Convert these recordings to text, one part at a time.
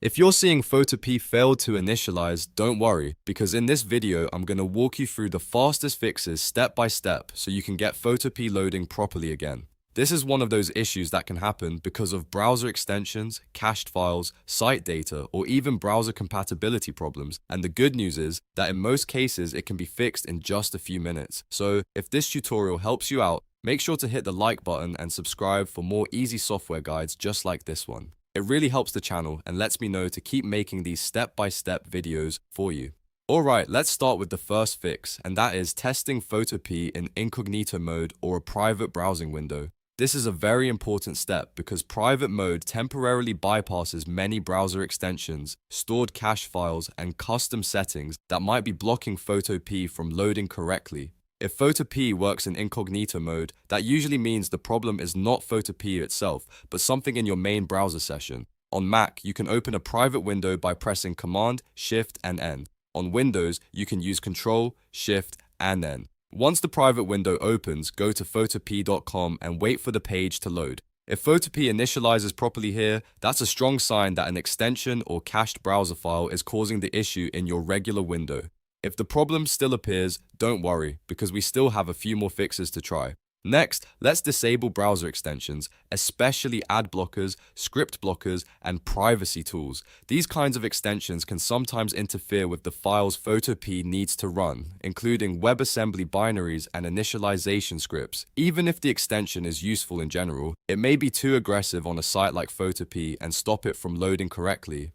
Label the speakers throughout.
Speaker 1: If you're seeing Photopea fail to initialize, don't worry, because in this video, I'm going to walk you through the fastest fixes step by step so you can get Photopea loading properly again. This is one of those issues that can happen because of browser extensions, cached files, site data, or even browser compatibility problems, and the good news is that in most cases it can be fixed in just a few minutes. So if this tutorial helps you out, make sure to hit the like button and subscribe for more easy software guides just like this one. It really helps the channel and lets me know to keep making these step-by-step videos for you. Alright, let's start with the first fix, and that is testing Photopea in Incognito Mode or a private browsing window. This is a very important step because private mode temporarily bypasses many browser extensions, stored cache files, and custom settings that might be blocking Photopea from loading correctly. If Photopea works in incognito mode, that usually means the problem is not Photopea itself, but something in your main browser session. On Mac, you can open a private window by pressing Command, Shift, and N. On Windows, you can use Control, Shift, and N. Once the private window opens, go to photopea.com and wait for the page to load. If Photopea initializes properly here, that's a strong sign that an extension or cached browser file is causing the issue in your regular window. If the problem still appears, don't worry, because we still have a few more fixes to try. Next, let's disable browser extensions, especially ad blockers, script blockers, and privacy tools. These kinds of extensions can sometimes interfere with the files Photopea needs to run, including WebAssembly binaries and initialization scripts. Even if the extension is useful in general, it may be too aggressive on a site like Photopea and stop it from loading correctly.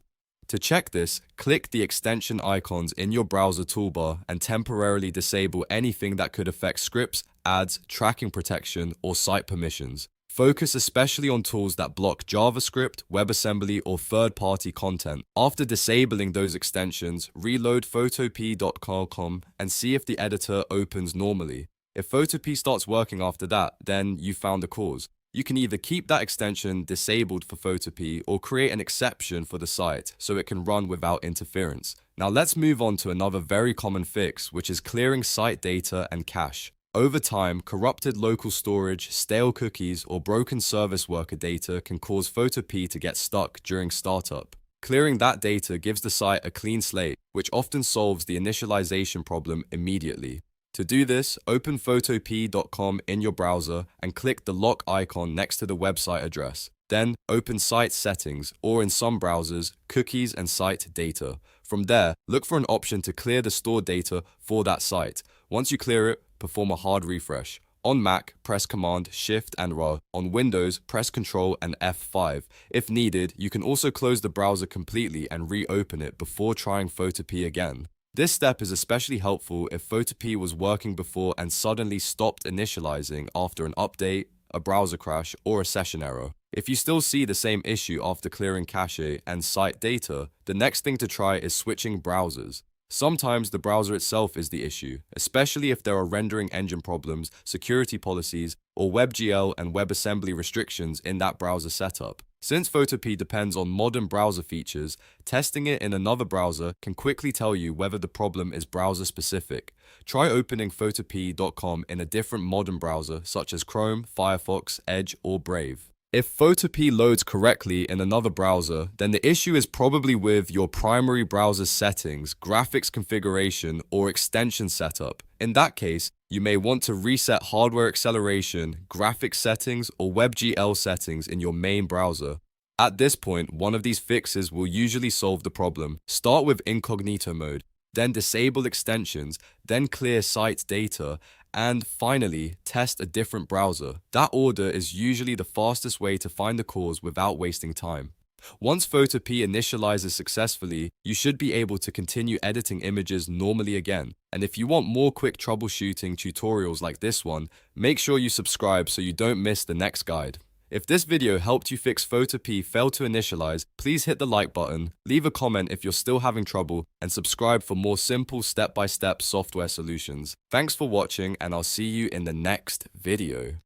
Speaker 1: To check this, click the extension icons in your browser toolbar and temporarily disable anything that could affect scripts, ads, tracking protection, or site permissions. Focus especially on tools that block JavaScript, WebAssembly, or third-party content. After disabling those extensions, reload photopea.com and see if the editor opens normally. If Photopea starts working after that, then you found the cause. You can either keep that extension disabled for Photopea or create an exception for the site so it can run without interference. Now let's move on to another very common fix, which is clearing site data and cache. Over time, corrupted local storage, stale cookies, or broken service worker data can cause Photopea to get stuck during startup. Clearing that data gives the site a clean slate, which often solves the initialization problem immediately. To do this, open photopea.com in your browser and click the lock icon next to the website address. Then, open Site Settings, or in some browsers, Cookies and Site Data. From there, look for an option to clear the stored data for that site. Once you clear it, perform a hard refresh. On Mac, press Command, Shift, and R. On Windows, press Ctrl and F5. If needed, you can also close the browser completely and reopen it before trying Photopea again. This step is especially helpful if Photopea was working before and suddenly stopped initializing after an update, a browser crash, or a session error. If you still see the same issue after clearing cache and site data, the next thing to try is switching browsers. Sometimes the browser itself is the issue, especially if there are rendering engine problems, security policies, or WebGL and WebAssembly restrictions in that browser setup. Since Photopea depends on modern browser features, testing it in another browser can quickly tell you whether the problem is browser-specific. Try opening photopea.com in a different modern browser such as Chrome, Firefox, Edge, or Brave. If Photopea loads correctly in another browser, then the issue is probably with your primary browser settings, graphics configuration, or extension setup. In that case, you may want to reset hardware acceleration, graphics settings, or webgl settings in your main browser. At this point, one of these fixes will usually solve the problem. Start with incognito mode, then disable extensions, then clear site data, and finally, test a different browser. That order is usually the fastest way to find the cause without wasting time. Once Photopea initializes successfully, you should be able to continue editing images normally again. And if you want more quick troubleshooting tutorials like this one, make sure you subscribe so you don't miss the next guide. If this video helped you fix Photopea failed to initialize, please hit the like button, leave a comment if you're still having trouble, and subscribe for more simple step-by-step software solutions. Thanks for watching, and I'll see you in the next video.